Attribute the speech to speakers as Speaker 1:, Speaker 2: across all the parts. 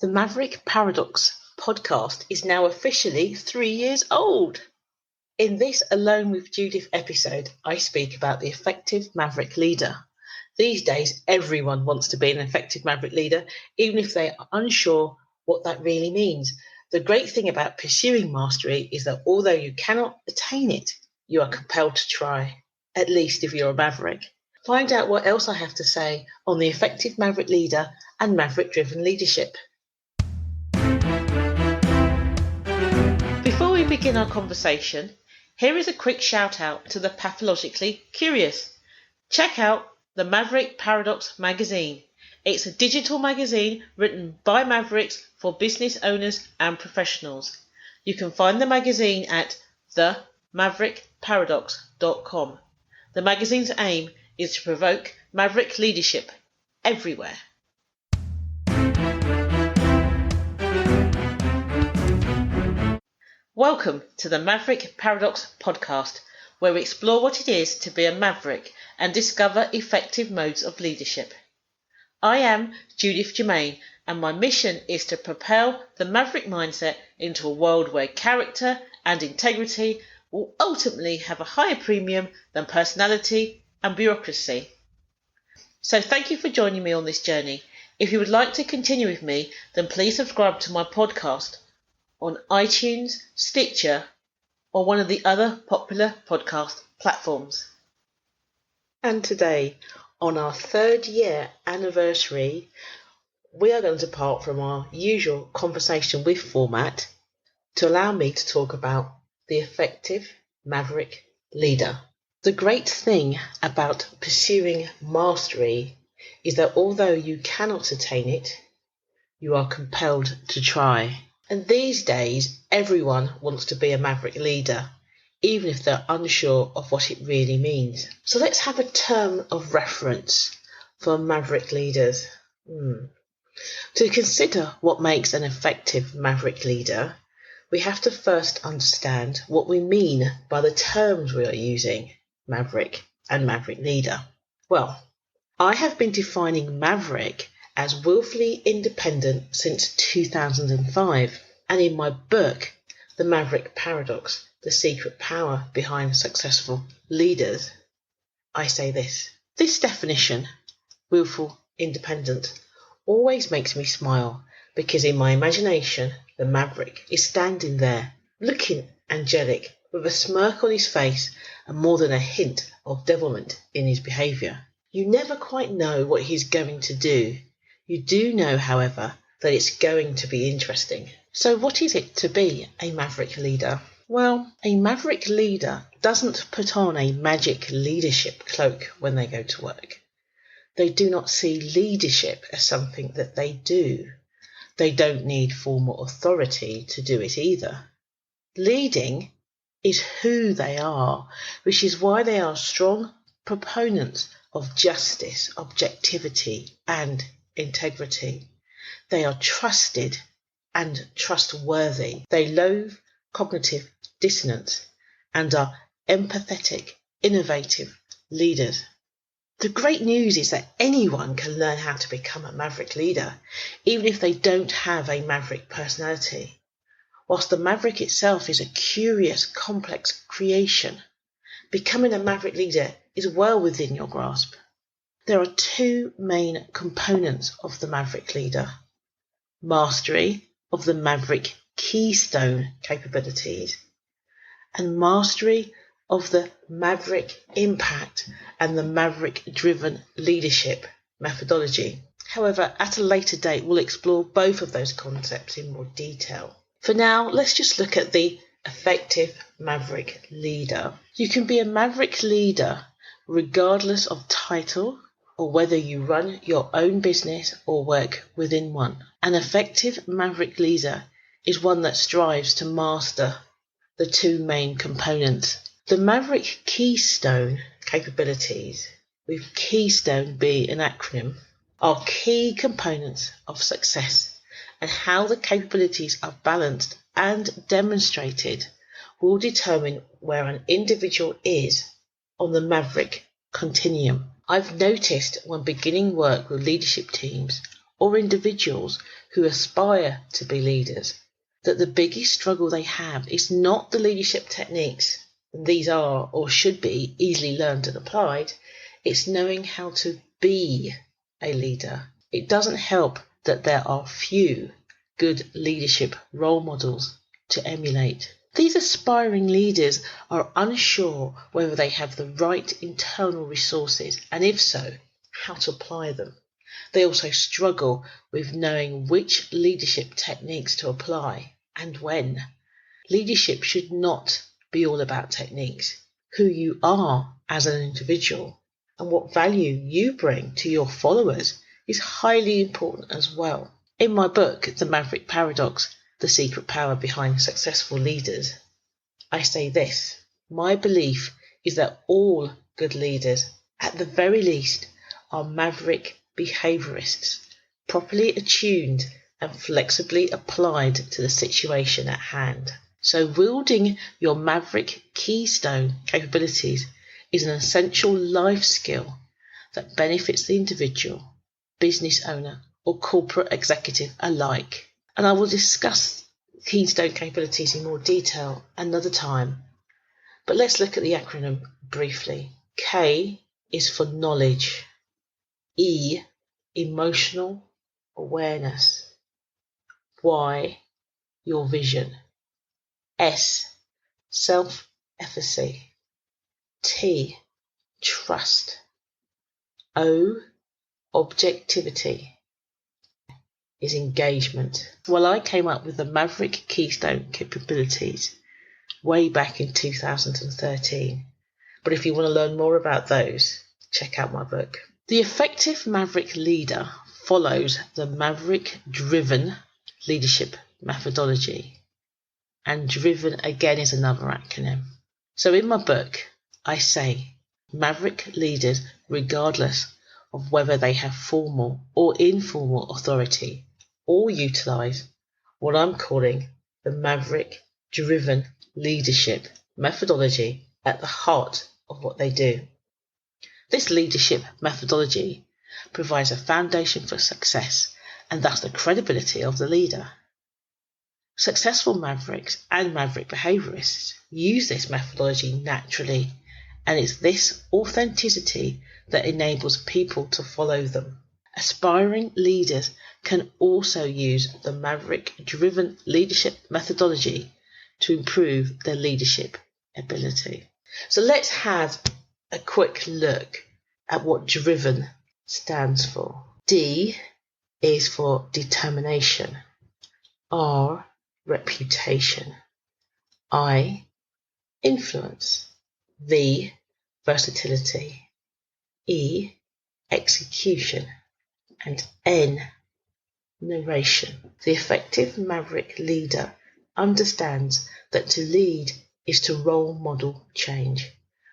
Speaker 1: The Maverick Paradox Podcast is now officially 3 years old. In this Alone with Judith episode, I speak about the Effective Maverick Leader. These days, everyone wants to be an effective Maverick Leader, even if they are unsure what that really means. The great thing about pursuing mastery is that although you cannot attain it, you are compelled to try, at least if you're a Maverick. Find out what else I have to say on the Effective Maverick Leader and Maverick-driven leadership. Before we begin our conversation, here is a quick shout out to the pathologically curious. Check out the Maverick Paradox magazine. It's a digital magazine written by Mavericks for business owners and professionals. You can find the magazine at themaverickparadox.com. The magazine's aim is to provoke Maverick leadership everywhere. Welcome to the Maverick Paradox Podcast, where we explore what it is to be a Maverick and discover effective modes of leadership. I am Judith Germain, and my mission is to propel the Maverick mindset into a world where character and integrity will ultimately have a higher premium than personality and bureaucracy. So thank you for joining me on this journey. If you would like to continue with me, then please subscribe to my podcast on iTunes, Stitcher, or one of the other popular podcast platforms. And today, on our 3rd year anniversary, we are going to depart from our usual conversation with format to allow me to talk about the Effective Maverick Leader. The great thing about pursuing mastery is that although you cannot attain it, you are compelled to try. And these days, everyone wants to be a Maverick leader, even if they're unsure of what it really means. So let's have a term of reference for Maverick leaders. To consider what makes an effective Maverick leader, we have to first understand what we mean by the terms we are using, Maverick and Maverick leader. Well, I have been defining Maverick as willfully independent since 2005, and in my book, The Maverick Paradox, The Secret Power Behind Successful Leaders, I say this. This definition, willful independent, always makes me smile because in my imagination, the Maverick is standing there, looking angelic, with a smirk on his face and more than a hint of devilment in his behaviour. You never quite know what he's going to do. You do know, however, that it's going to be interesting. So what is it to be a Maverick leader? Well, a Maverick leader doesn't put on a magic leadership cloak when they go to work. They do not see leadership as something that they do. They don't need formal authority to do it either. Leading is who they are, which is why they are strong proponents of justice, objectivity, and integrity. They are trusted and trustworthy. They loathe cognitive dissonance and are empathetic, innovative leaders. The great news is that anyone can learn how to become a Maverick leader, even if they don't have a Maverick personality. Whilst the Maverick itself is a curious, complex creation, becoming a Maverick leader is well within your grasp. There are 2 main components of the Maverick leader. Mastery of the Maverick Keystone Capabilities and mastery of the Maverick Impact and the Maverick-driven leadership methodology. However, at a later date, we'll explore both of those concepts in more detail. For now, let's just look at the Effective Maverick Leader. You can be a Maverick leader regardless of title or whether you run your own business or work within one. An effective Maverick leader is one that strives to master the 2 main components. The Maverick Keystone Capabilities, with Keystone being an acronym, are key components of success, and how the capabilities are balanced and demonstrated will determine where an individual is on the Maverick continuum. I've noticed when beginning work with leadership teams or individuals who aspire to be leaders that the biggest struggle they have is not the leadership techniques. These are or should be easily learned and applied. It's knowing how to be a leader. It doesn't help that there are few good leadership role models to emulate. These aspiring leaders are unsure whether they have the right internal resources, and if so, how to apply them. They also struggle with knowing which leadership techniques to apply and when. Leadership should not be all about techniques. Who you are as an individual and what value you bring to your followers is highly important as well. In my book, The Maverick Paradox, The Secret Power Behind Successful Leaders, I say this: my belief is that all good leaders, at the very least, are maverick behaviourists, properly attuned and flexibly applied to the situation at hand. So wielding your maverick keystone capabilities is an essential life skill that benefits the individual, business owner, or corporate executive alike. And I will discuss keystone capabilities in more detail another time. But let's look at the acronym briefly. K is for knowledge. E, emotional awareness. Y, your vision. S, self-efficacy. T, trust. O, objectivity, is engagement. Well, I came up with the Maverick Keystone Capabilities way back in 2013. But if you want to learn more about those, check out my book. The Effective Maverick Leader follows the Maverick-driven leadership methodology. And driven again is another acronym. So in my book, I say Maverick leaders, regardless of whether they have formal or informal authority, all utilise what I'm calling the Maverick-driven leadership methodology at the heart of what they do. This leadership methodology provides a foundation for success and thus the credibility of the leader. Successful mavericks and maverick behaviourists use this methodology naturally, and it's this authenticity that enables people to follow them. Aspiring leaders can also use the maverick-driven leadership methodology to improve their leadership ability. So let's have a quick look at what driven stands for. D is for determination. R, reputation. I, influence. V, versatility. E, execution. And N, narration. The effective maverick leader understands that to lead is to role model change,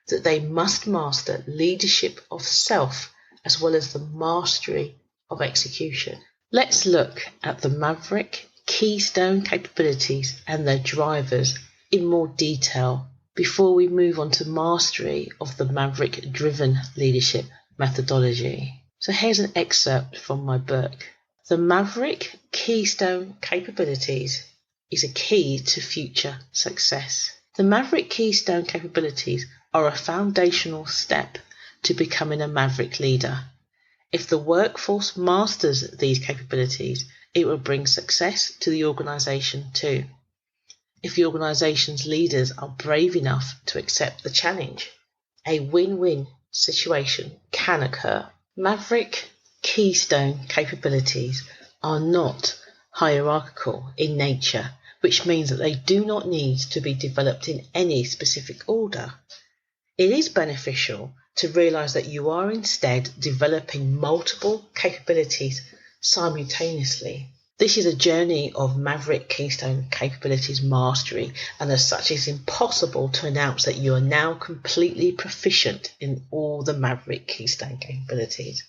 Speaker 1: that they must master leadership of self as well as the mastery of execution. Let's look at the maverick keystone capabilities and their drivers in more detail before we move on to mastery of the maverick-driven leadership methodology. So here's an excerpt from my book. The maverick keystone capabilities is a key to future success. The maverick keystone capabilities are a foundational step to becoming a maverick leader. If the workforce masters these capabilities, it will bring success to the organisation too. If the organisation's leaders are brave enough to accept the challenge, a win-win situation can occur. Maverick keystone capabilities are not hierarchical in nature, which means that they do not need to be developed in any specific order. It is beneficial to realise that you are instead developing multiple capabilities simultaneously. This is a journey of maverick keystone capabilities mastery, and as such it's impossible to announce that you are now completely proficient in all the maverick keystone capabilities.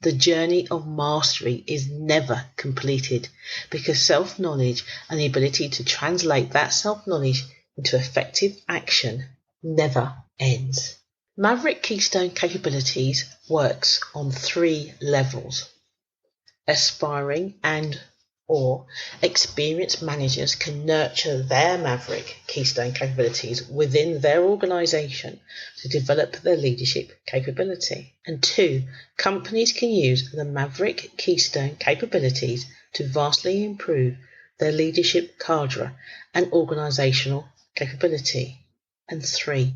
Speaker 1: The journey of mastery is never completed because self-knowledge and the ability to translate that self-knowledge into effective action never ends. Maverick Keystone Capabilities works on 3 levels: aspiring and Or experienced managers can nurture their Maverick Keystone capabilities within their organisation to develop their leadership capability. And 2, companies can use the Maverick Keystone capabilities to vastly improve their leadership cadre and organisational capability. And 3,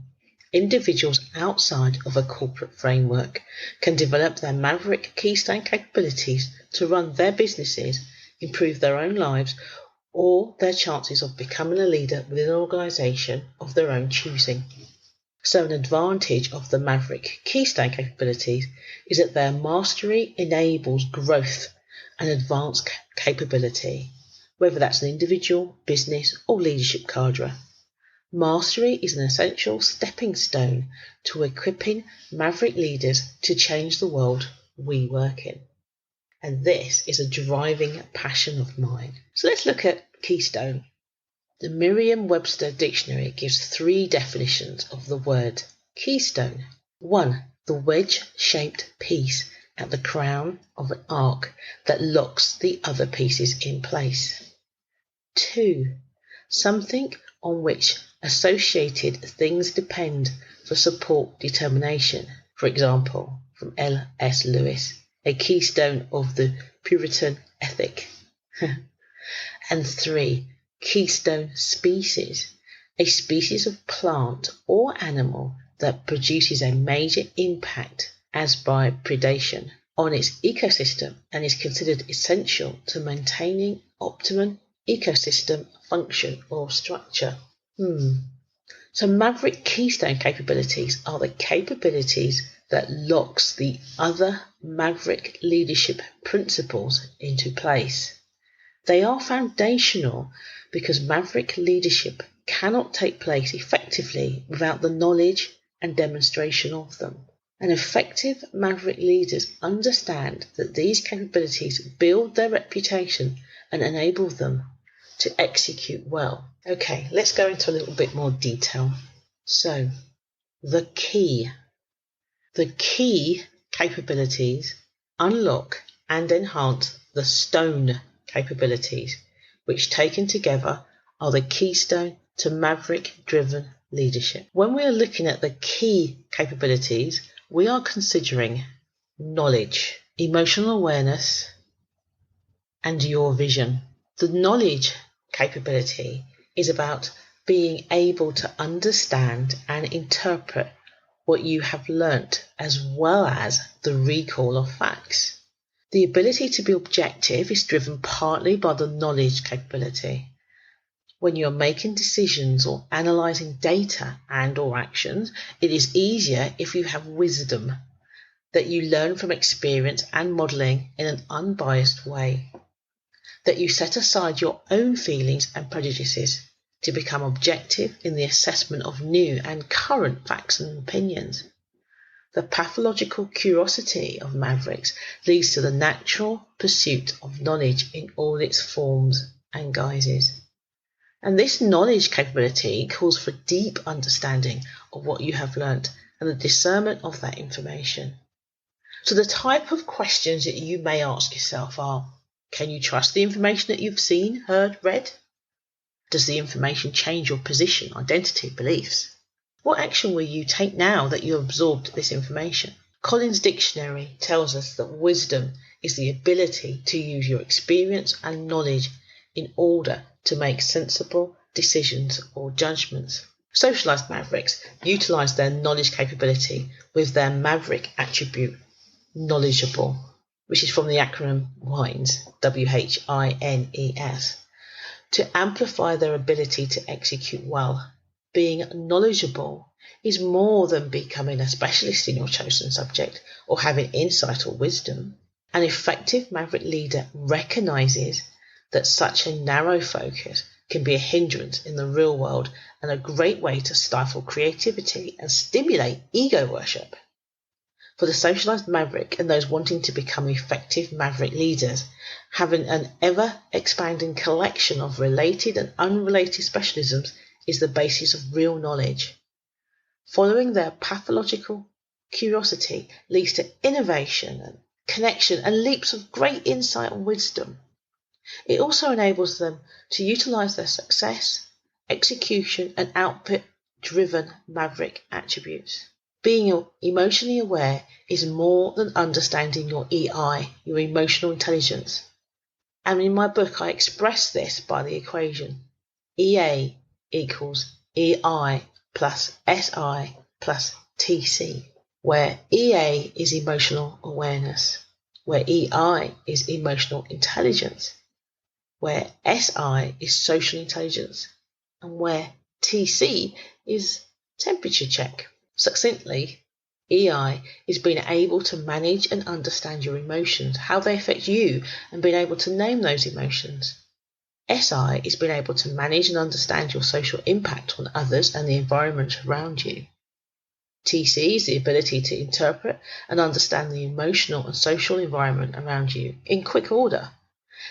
Speaker 1: individuals outside of a corporate framework can develop their Maverick Keystone capabilities to run their businesses, improve their own lives, or their chances of becoming a leader within an organisation of their own choosing. So an advantage of the Maverick Keystone capabilities is that their mastery enables growth and advanced capability, whether that's an individual, business, or leadership cadre. Mastery is an essential stepping stone to equipping Maverick leaders to change the world we work in. And this is a driving passion of mine. So let's look at Keystone. The Merriam-Webster Dictionary gives 3 definitions of the word keystone. 1, the wedge-shaped piece at the crown of an arc that locks the other pieces in place. 2, something on which associated things depend for support determination. For example, from L.S. Lewis, a keystone of the Puritan ethic. And 3, keystone species, a species of plant or animal that produces a major impact as by predation on its ecosystem and is considered essential to maintaining optimum ecosystem function or structure. So Maverick Keystone capabilities are the capabilities that locks the other Maverick leadership principles into place. They are foundational because Maverick leadership cannot take place effectively without the knowledge and demonstration of them. And effective Maverick leaders understand that these capabilities build their reputation and enable them to execute well. Okay, let's go into a little bit more detail. So, the key capabilities unlock and enhance the stone capabilities, which taken together are the keystone to Maverick-driven leadership. When we are looking at the key capabilities, we are considering knowledge, emotional awareness, and your vision. The knowledge capability is about being able to understand and interpret what you have learnt, as well as the recall of facts. The ability to be objective is driven partly by the knowledge capability. When you're making decisions or analysing data and or actions, it is easier if you have wisdom that you learn from experience and modelling in an unbiased way, that you set aside your own feelings and prejudices to become objective in the assessment of new and current facts and opinions. The pathological curiosity of Mavericks leads to the natural pursuit of knowledge in all its forms and guises. And this knowledge capability calls for deep understanding of what you have learnt and the discernment of that information. So the type of questions that you may ask yourself are, can you trust the information that you've seen, heard, read? Does the information change your position, identity, beliefs? What action will you take now that you have absorbed this information? Collins Dictionary tells us that wisdom is the ability to use your experience and knowledge in order to make sensible decisions or judgments. Socialized Mavericks utilize their knowledge capability with their Maverick attribute, knowledgeable, which is from the acronym WINES, WHINES, to amplify their ability to execute well. Being knowledgeable is more than becoming a specialist in your chosen subject or having insight or wisdom. An effective Maverick leader recognizes that such a narrow focus can be a hindrance in the real world and a great way to stifle creativity and stimulate ego worship. For the socialized Maverick and those wanting to become effective Maverick leaders, having an ever-expanding collection of related and unrelated specialisms is the basis of real knowledge. Following their pathological curiosity leads to innovation and connection and leaps of great insight and wisdom. It also enables them to utilize their success, execution, and output-driven Maverick attributes. Being emotionally aware is more than understanding your EI, your emotional intelligence. And in my book, I express this by the equation EA equals EI plus SI plus TC, where EA is emotional awareness, where EI is emotional intelligence, where SI is social intelligence, and where TC is temperature check. Succinctly, EI is being able to manage and understand your emotions, how they affect you, and being able to name those emotions. SI is being able to manage and understand your social impact on others and the environment around you. TC is the ability to interpret and understand the emotional and social environment around you in quick order.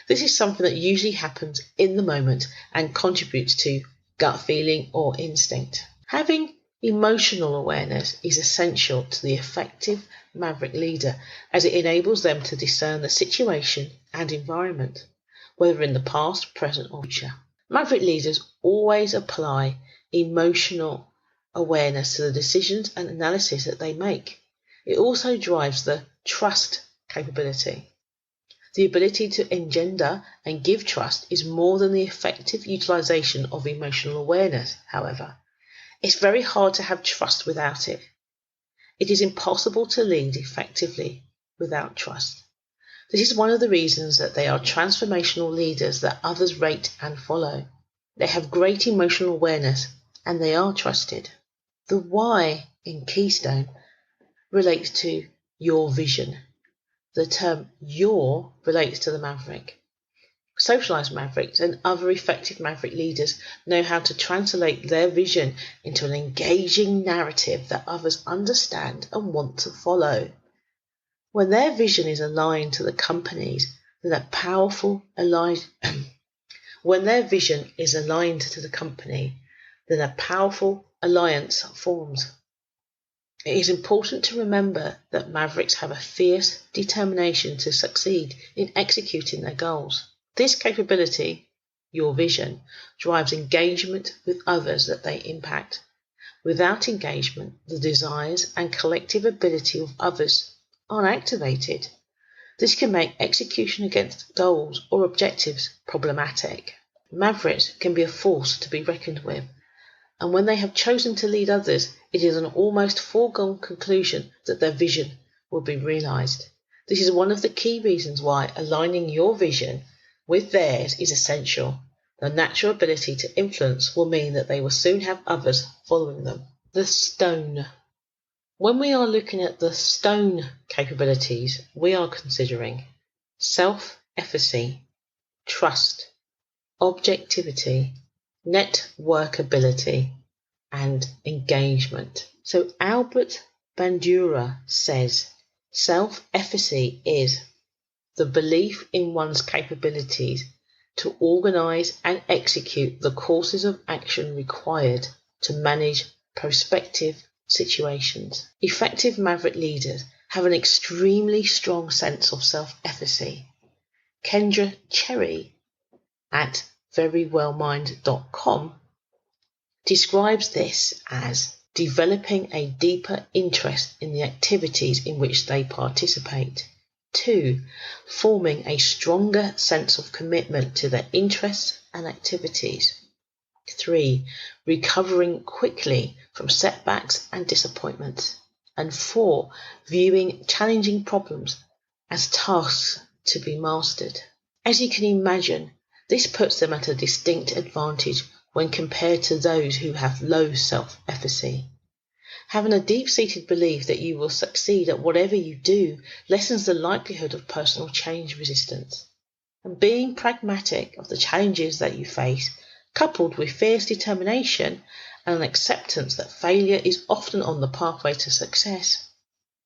Speaker 1: This is something that usually happens in the moment and contributes to gut feeling or instinct. Having emotional awareness is essential to the effective Maverick leader, as it enables them to discern the situation and environment, whether in the past, present, or future. Maverick leaders always apply emotional awareness to the decisions and analysis that they make. It also drives the trust capability. The ability to engender and give trust is more than the effective utilization of emotional awareness, however. It's very hard to have trust without it. It is impossible to lead effectively without trust. This is one of the reasons that they are transformational leaders that others rate and follow. They have great emotional awareness and they are trusted. The why in Keystone relates to your vision. The term your relates to the Maverick. Socialized Mavericks and other effective Maverick leaders know how to translate their vision into an engaging narrative that others understand and want to follow. When their vision is aligned to the company's, then a powerful alliance forms. It is important to remember that Mavericks have a fierce determination to succeed in executing their goals. This capability, your vision, drives engagement with others that they impact. Without engagement, the desires and collective ability of others aren't activated. This can make execution against goals or objectives problematic. Mavericks can be a force to be reckoned with, and when they have chosen to lead others, it is an almost foregone conclusion that their vision will be realized. This is one of the key reasons why aligning your vision with theirs is essential. The natural ability to influence will mean that they will soon have others following them. The stone. When we are looking at the stone capabilities, we are considering self-efficacy, trust, objectivity, networkability, and engagement. So Albert Bandura says, self-efficacy is the belief in one's capabilities to organize and execute the courses of action required to manage prospective situations. Effective Maverick leaders have an extremely strong sense of self-efficacy. Kendra Cherry at verywellmind.com describes this as developing a deeper interest in the activities in which they participate. 2. Forming a stronger sense of commitment to their interests and activities. 3. Recovering quickly from setbacks and disappointments. And 4. Viewing challenging problems as tasks to be mastered. As you can imagine, this puts them at a distinct advantage when compared to those who have low self-efficacy. Having a deep-seated belief that you will succeed at whatever you do lessens the likelihood of personal change resistance. And being pragmatic of the challenges that you face, coupled with fierce determination and an acceptance that failure is often on the pathway to success,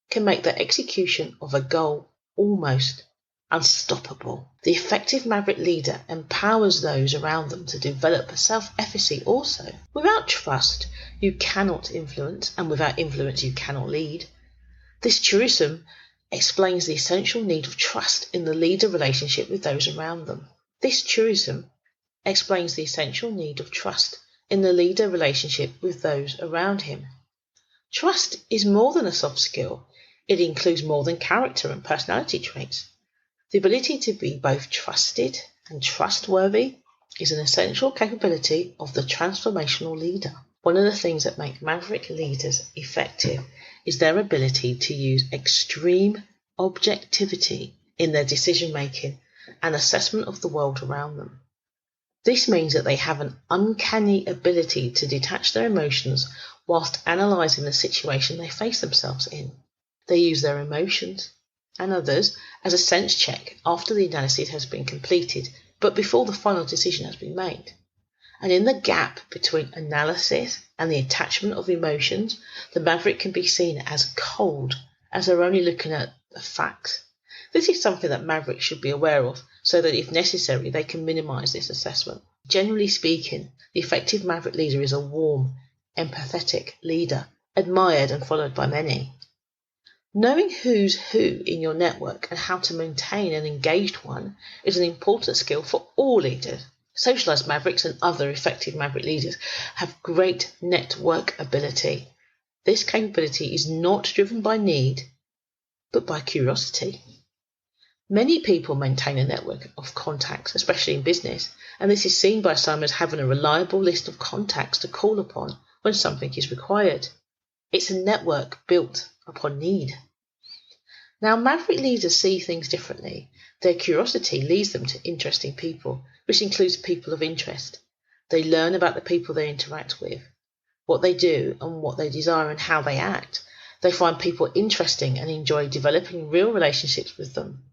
Speaker 1: can make the execution of a goal almost unstoppable. The effective Maverick leader empowers those around them to develop self-efficacy also. Without trust, you cannot influence, and without influence, you cannot lead. This truism explains the essential need of trust in the leader relationship with those around them. This truism explains the essential need of trust in the leader relationship with those around him. Trust is more than a soft skill. It includes more than character and personality traits. The ability to be both trusted and trustworthy is an essential capability of the transformational leader. One of the things that make maverick leaders effective is their ability to use extreme objectivity in their decision-making and assessment of the world around them. This means that they have an uncanny ability to detach their emotions whilst analysing the situation they face themselves in. They use their emotions and others as a sense check after the analysis has been completed, but before the final decision has been made. And in the gap between analysis and the attachment of emotions, the maverick can be seen as cold, as they're only looking at the facts. This is something that mavericks should be aware of, so that if necessary they can minimise this assessment. Generally speaking, the effective maverick leader is a warm, empathetic leader, admired and followed by many. Knowing who's who in your network and how to maintain an engaged one is an important skill for all leaders. Socialised mavericks and other effective maverick leaders have great network ability. This capability is not driven by need, but by curiosity. Many people maintain a network of contacts, especially in business, and this is seen by some as having a reliable list of contacts to call upon when something is required. It's a network built upon need. Now, maverick leaders see things differently. Their curiosity leads them to interesting people, which includes people of interest. They learn about the people they interact with, what they do and what they desire and how they act. They find people interesting and enjoy developing real relationships with them.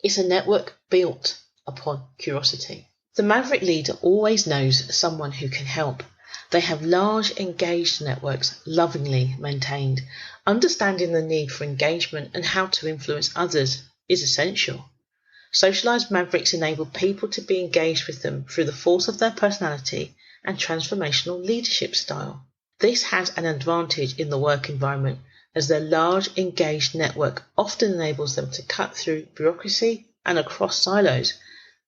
Speaker 1: It's a network built upon curiosity. The maverick leader always knows someone who can help. They have large engaged networks, lovingly maintained. Understanding the need for engagement and how to influence others is essential. Socialised mavericks enable people to be engaged with them through the force of their personality and transformational leadership style. This has an advantage in the work environment, as their large engaged network often enables them to cut through bureaucracy and across silos,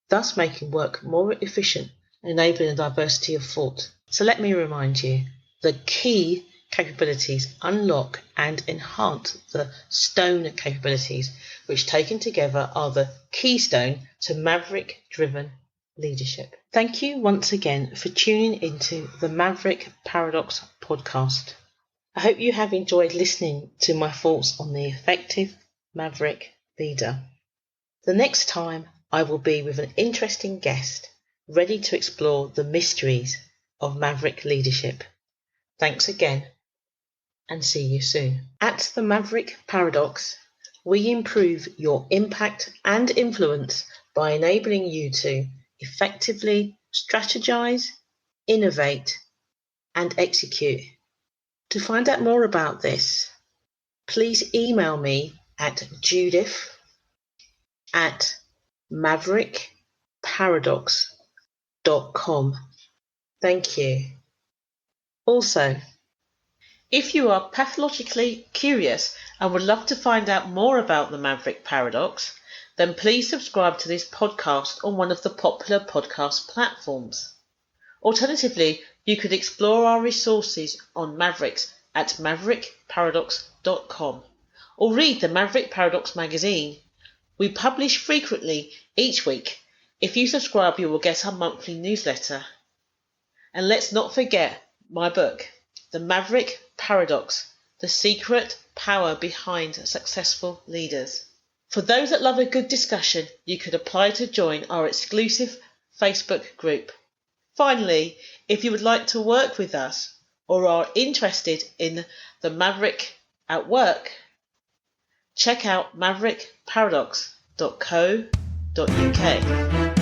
Speaker 1: thus making work more efficient and enabling a diversity of thought. So let me remind you, the key capabilities unlock and enhance the stone capabilities, which taken together are the keystone to maverick-driven leadership. Thank you once again for tuning into the Maverick Paradox Podcast. I hope you have enjoyed listening to my thoughts on the effective maverick leader. The next time I will be with an interesting guest, ready to explore the mysteries of maverick leadership. Thanks again, and see you soon. At the Maverick Paradox, we improve your impact and influence by enabling you to effectively strategize, innovate, and execute. To find out more about this, please email me at judith@maverickparadox.com. Thank you. Also, if you are pathologically curious and would love to find out more about the Maverick Paradox, then please subscribe to this podcast on one of the popular podcast platforms. Alternatively, you could explore our resources on Mavericks at maverickparadox.com or read the Maverick Paradox magazine. We publish frequently each week. If you subscribe, you will get our monthly newsletter. And let's not forget my book, The Maverick Paradox, The Secret Power Behind Successful Leaders. For those that love a good discussion, you could apply to join our exclusive Facebook group. Finally, if you would like to work with us or are interested in the Maverick at work, check out maverickparadox.co.uk.